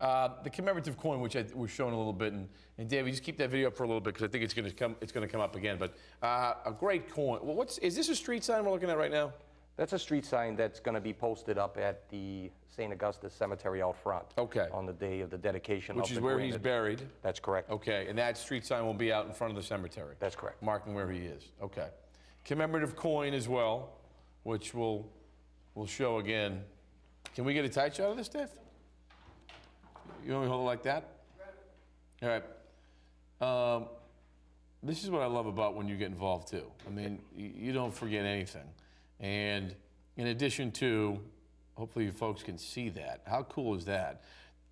The commemorative coin, which was shown a little bit, and David, just keep that video up for a little bit because I think it's going to come up again. But a great coin. Well, is this a street sign we're looking at right now? That's a street sign that's going to be posted up at the St. Augustus Cemetery out front. Okay. On the day of the dedication. Which is where he's buried. That's correct. Okay, and that street sign will be out in front of the cemetery. That's correct. Marking where he is. Okay. Commemorative coin as well, which we'll show again. Can we get a tight shot of this, Dave? You want me to hold it like that? All right. This is what I love about when you get involved too. I mean, you don't forget anything. And in addition to, hopefully you folks can see that. How cool is that?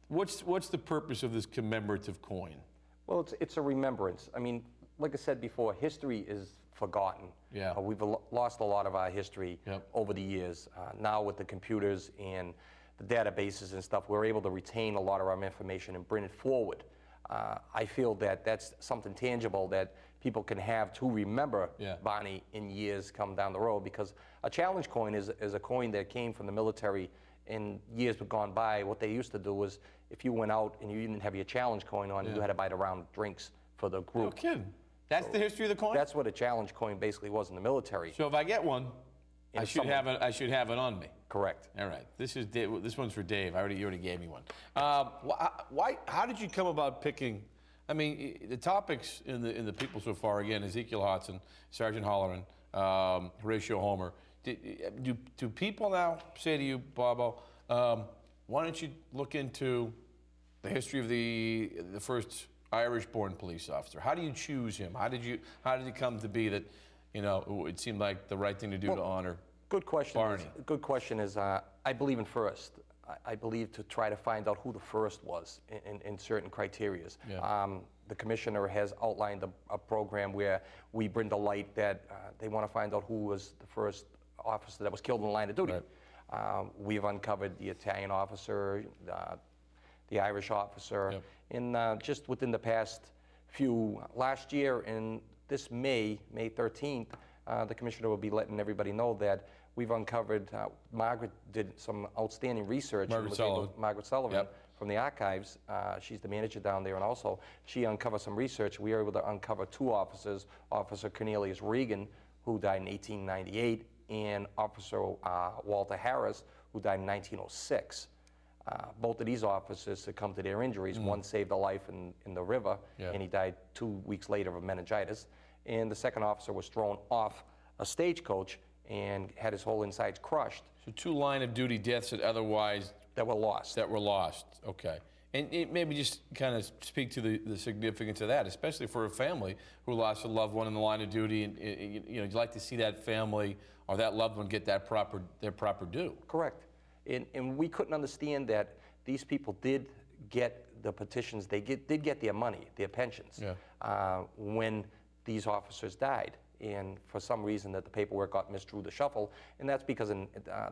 What's the purpose of this commemorative coin? Well, it's a remembrance. I mean, like I said before, history is forgotten. Yeah. We've lost a lot of our history over the years. Now with the computers and the databases and stuff, we're able to retain a lot of our information and bring it forward. I feel that that's something tangible that people can have to remember Bonnie in years come down the road, because a challenge coin is a coin that came from the military in years gone by. What they used to do was, if you went out and you didn't have your challenge coin on, you had to buy the round drinks for the group. No kidding. That's the history of the coin? That's what a challenge coin basically was in the military. So if I get one, I should have it on me. Correct. All right. This one's for Dave. You already gave me one. How did you come about picking? I mean, the topics in the people so far, again, Ezekiel Hodson, Sergeant Holleran, Horatio Homer. Do people now say to you, Bobo, why don't you look into the history of the first Irish-born police officer? How do you choose him? How did it come to be that, you know, it seemed like the right thing to do to honor good question Barney? Good question is, I believe in first. I believe to try to find out who the first was in certain criterias. Yeah. The commissioner has outlined a program where we bring to light that they want to find out who was the first officer that was killed in the line of duty. Right. We've uncovered the Italian officer, the Irish officer, and just within the past last year and this May 13th, the commissioner will be letting everybody know that we've uncovered, Margaret did some outstanding research. Margaret Sullivan from the archives. She's the manager down there, and also she uncovered some research. We were able to uncover two officers, Officer Cornelius Regan, who died in 1898, and Officer Walter Harris, who died in 1906. Both of these officers succumbed to their injuries. One saved a life in the river, and he died 2 weeks later of meningitis. And the second officer was thrown off a stagecoach and had his whole insides crushed. So 2 line-of-duty deaths that were lost. Okay. And maybe just kind of speak to the significance of that, especially for a family who lost a loved one in the line of duty, and you know, you'd like to see that family or that loved one get their proper due. Correct. And we couldn't understand that these people did get the petitions. They did get their money, their pensions, when these officers died. And for some reason that the paperwork got missed through the shuffle, and that's because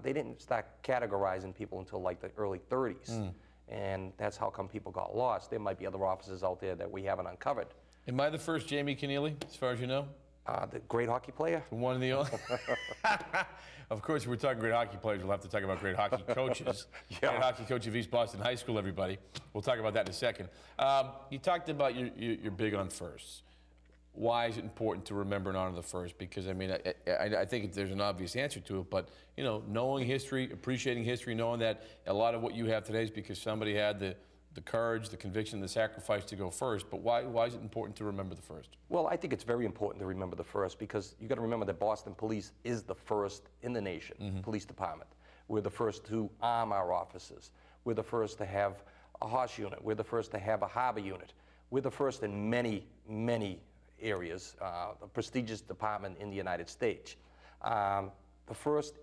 they didn't start categorizing people until like the early 30s. And that's how come people got lost. There might be other officers out there that we haven't uncovered. Am I the first Jamie Keneally, as far as you know? The great hockey player? One of the only. Of course, if we're talking great hockey players, we'll have to talk about great hockey coaches. Great hockey coach of East Boston High School, everybody. We'll talk about that in a second. You talked about you're big on firsts. Why is it important to remember and honor the first? Because, I mean, I think there's an obvious answer to it, but, you know, knowing history, appreciating history, knowing that a lot of what you have today is because somebody had the courage, the conviction, the sacrifice to go first. But why is it important to remember the first? Well, I think it's very important to remember the first, because you got to remember that Boston Police is the first in the nation, police department. We're the first to arm our officers. We're the first to have a HOS unit. We're the first to have a harbor unit. We're the first in many, many areas, a prestigious department in the United States. The first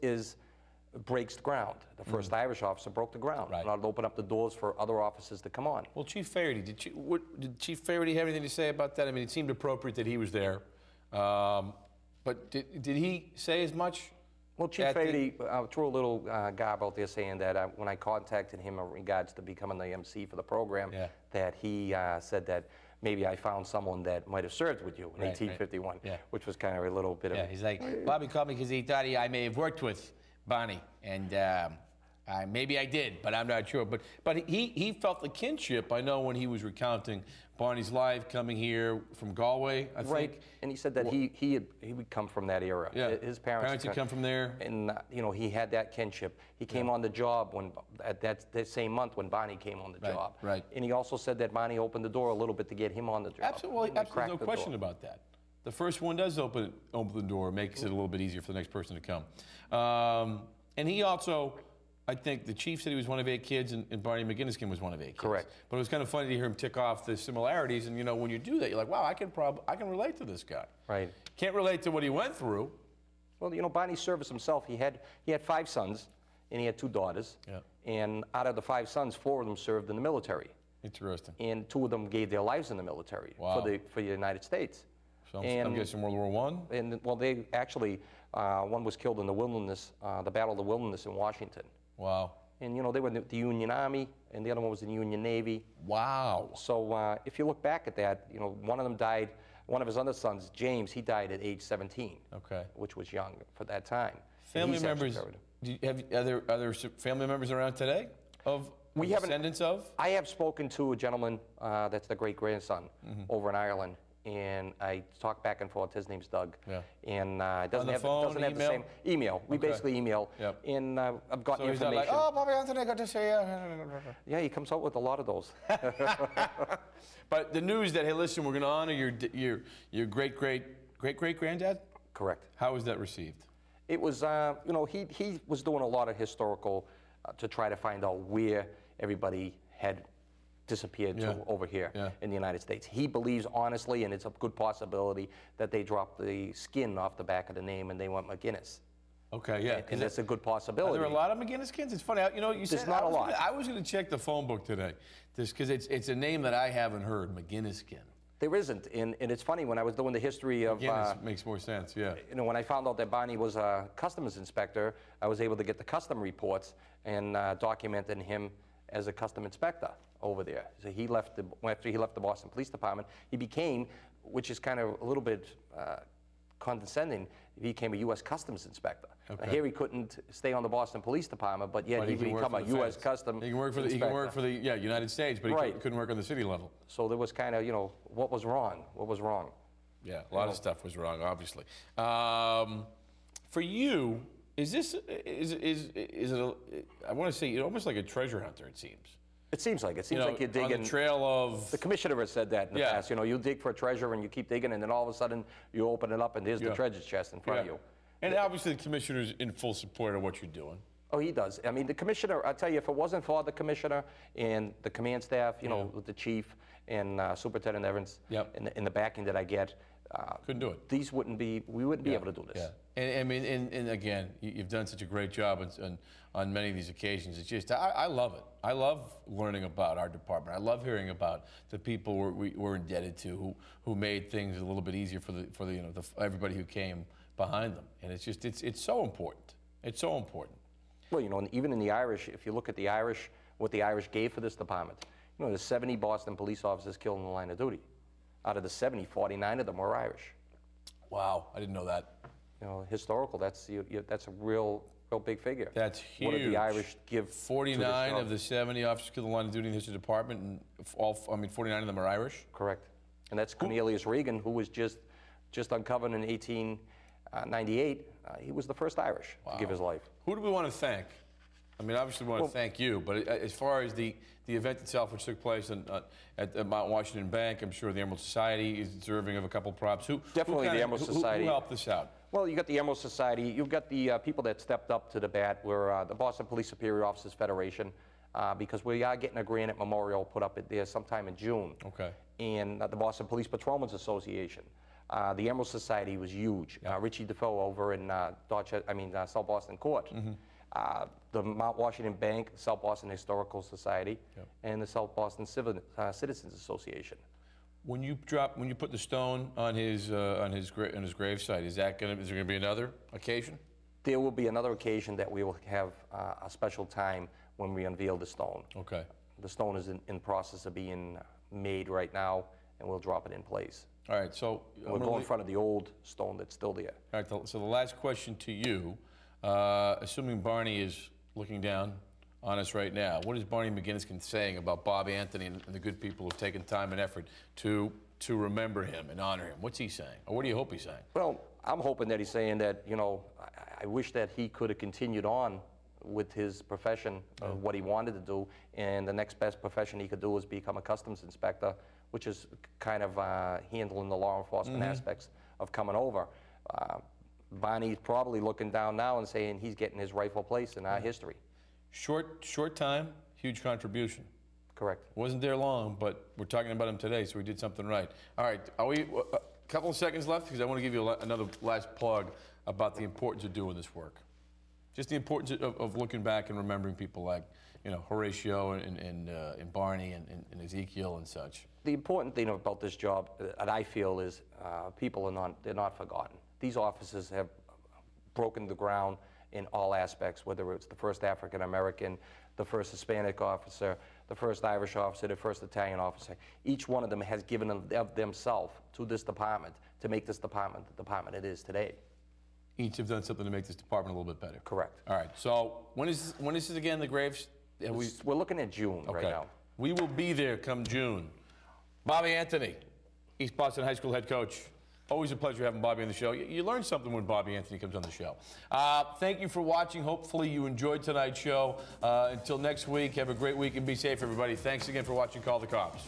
breaks the ground. The first Irish officer broke the ground in order to open up the doors for other officers to come on. Well, Chief Faherty, did Chief Faherty have anything to say about that? I mean, it seemed appropriate that he was there, but did he say as much? Well, Chief Faherty threw a little garb out there saying that when I contacted him in regards to becoming the MC for the program, that he said that maybe I found someone that might have served with you in 1851, which was kind of a little bit of... he's like, Bobby called me because he thought I may have worked with Bonnie, and Maybe I did, but I'm not sure. But he felt the kinship. I know when he was recounting Barney's life coming here from Galway, I think. Right, and he said that he would come from that era. Yeah. His parents had come from there. And, you know, he had that kinship. He came on the job when, at that same month when Barney came on the job. Right. And he also said that Barney opened the door a little bit to get him on the job. Absolutely, no question about that. The first one does open the door, makes it a little bit easier for the next person to come. And he also, I think the chief said he was one of 8 kids, and Barney McGinniskin was one of 8 kids. Correct. But it was kind of funny to hear him tick off the similarities, and you know, when you do that, you're like, wow, I can relate to this guy. Right. Can't relate to what he went through. Well, you know, Barney served himself. He had 5 sons, and he had 2 daughters. Yeah. And out of the 5 sons, 4 of them served in the military. Interesting. And 2 of them gave their lives in the military for the United States. So I'm guessing World War I? And, well, they actually, one was killed in the Wilderness, the Battle of the Wilderness in Washington. Wow. And, you know, they were in the Union Army, and the other one was in the Union Navy. Wow. So if you look back at that, you know, one of them died, one of his other sons, James, he died at age 17. Okay. Which was young for that time. Family members, are there family members around today of descendants of? I have spoken to a gentleman that's the great-grandson over in Ireland, and I talk back and forth. His name's Doug. Yeah. And it doesn't have email? the same email. We basically email. Yep. And I've gotten So he's information. not like, oh, Bobby Anthony, good to see you. Yeah, he comes out with a lot of those. But the news that, hey, listen, we're going to honor your great-great-great-great-granddad? Correct. How was that received? It was, you know, he was doing a lot of historical to try to find out where everybody had disappeared to over here in the United States. He believes honestly, and it's a good possibility, that they dropped the skin off the back of the name and they went McGinnis. Okay, yeah. And that's a good possibility. Are there a lot of McGinniskins? It's funny, you know, you said there's not a lot. I was going to check the phone book today, because it's a name that I haven't heard, McGinniskin. There isn't, and it's funny, when I was doing the history of... McGinnis makes more sense, yeah. You know, when I found out that Barney was a customs inspector, I was able to get the custom reports and documented him as a custom inspector over there. So he left, after he left the Boston Police Department, he became, which is kind of a little bit condescending, he became a U.S. Customs inspector. Okay. Now, here he couldn't stay on the Boston Police Department, but yet he could become a U.S. Customs He can work for the, United States, but he couldn't work on the city level. So there was kind of, you know, what was wrong? What was wrong? Yeah, a lot of stuff was wrong, obviously. For you, is it I want to say, almost like a treasure hunter, it seems. It seems like. It seems like you're digging. On the trail of... The commissioner has said that in the past. You know, you dig for a treasure and you keep digging, and then all of a sudden you open it up and there's the treasure chest in front of you. And obviously the commissioner's in full support of what you're doing. Oh, he does. I mean, the commissioner, I tell you, if it wasn't for the commissioner and the command staff, you know, with the chief and Superintendent Evans, and the backing that I get, couldn't do it. We wouldn't be able to do this. Yeah. And I mean, and again, you've done such a great job on many of these occasions. It's just, I love it. I love learning about our department. I love hearing about the people we're indebted to, who made things a little bit easier for everybody who came behind them. And it's just, it's so important. It's so important. Well, you know, and even in the Irish, if you look at the Irish, what the Irish gave for this department, you know, there's 70 Boston police officers killed in the line of duty. Out of the 70, 49 of them were Irish. Wow, I didn't know that. You know, historical, that's a real big figure. That's huge. What did the Irish give 49 of the 70 officers killed in the line of duty in the history department, and 49 of them are Irish? Correct. And that's Cornelius Reagan, who was just uncovered in 1898. He was the first Irish to give his life. Who do we want to thank? I mean, obviously we want to thank you, but as far as the event itself, which took place at Mount Washington Bank, I'm sure the Emerald Society is deserving of a couple props. Definitely the Emerald Society. Who helped this out? Well, you got the Emerald Society. You've got the people that stepped up to the bat were the Boston Police Superior Officers Federation, because we are getting a granite memorial put up there sometime in June. Okay. And the Boston Police Patrolmen's Association. The Emerald Society was huge. Richie Defoe over in South Boston Court. The Mount Washington Bank, South Boston Historical Society, and the South Boston Citizens Association. When you put the stone on his gravesite, is there going to be another occasion? There will be another occasion that we will have a special time when we unveil the stone. Okay. The stone is in process of being made right now, and we'll drop it in place. All right, so we'll go in front of the old stone that's still there. All right, so the last question to you, assuming Barney is looking down on us right now. What is Barney McGinnis saying about Bob Anthony and the good people who've taken time and effort to remember him and honor him? What's he saying? Or what do you hope he's saying? Well, I'm hoping that he's saying that, you know, I wish that he could have continued on with his profession, what he wanted to do, and the next best profession he could do was become a customs inspector, which is kind of handling the law enforcement aspects of coming over. Barney's probably looking down now and saying he's getting his rightful place in our history. Short time, huge contribution. Correct. Wasn't there long, but we're talking about him today, so we did something right. All right, are we a couple of seconds left? Because I want to give you another last plug about the importance of doing this work. Just the importance of looking back and remembering people like, you know, Horatio and Barney and Ezekiel and such. The important thing about this job that I feel is people are they're not forgotten. These officers have broken the ground in all aspects, whether it's the first African American, the first Hispanic officer, the first Irish officer, the first Italian officer. Each one of them has given of themselves to this department to make this department the department it is today. Each have done something to make this department a little bit better. Correct. All right. So when is this again? The Graves? We're looking at June right now. We will be there come June. Bobby Anthony, East Boston High School head coach. Always a pleasure having Bobby on the show. You learn something when Bobby Anthony comes on the show. Thank you for watching. Hopefully you enjoyed tonight's show. Until next week, have a great week and be safe, everybody. Thanks again for watching Call the Cops.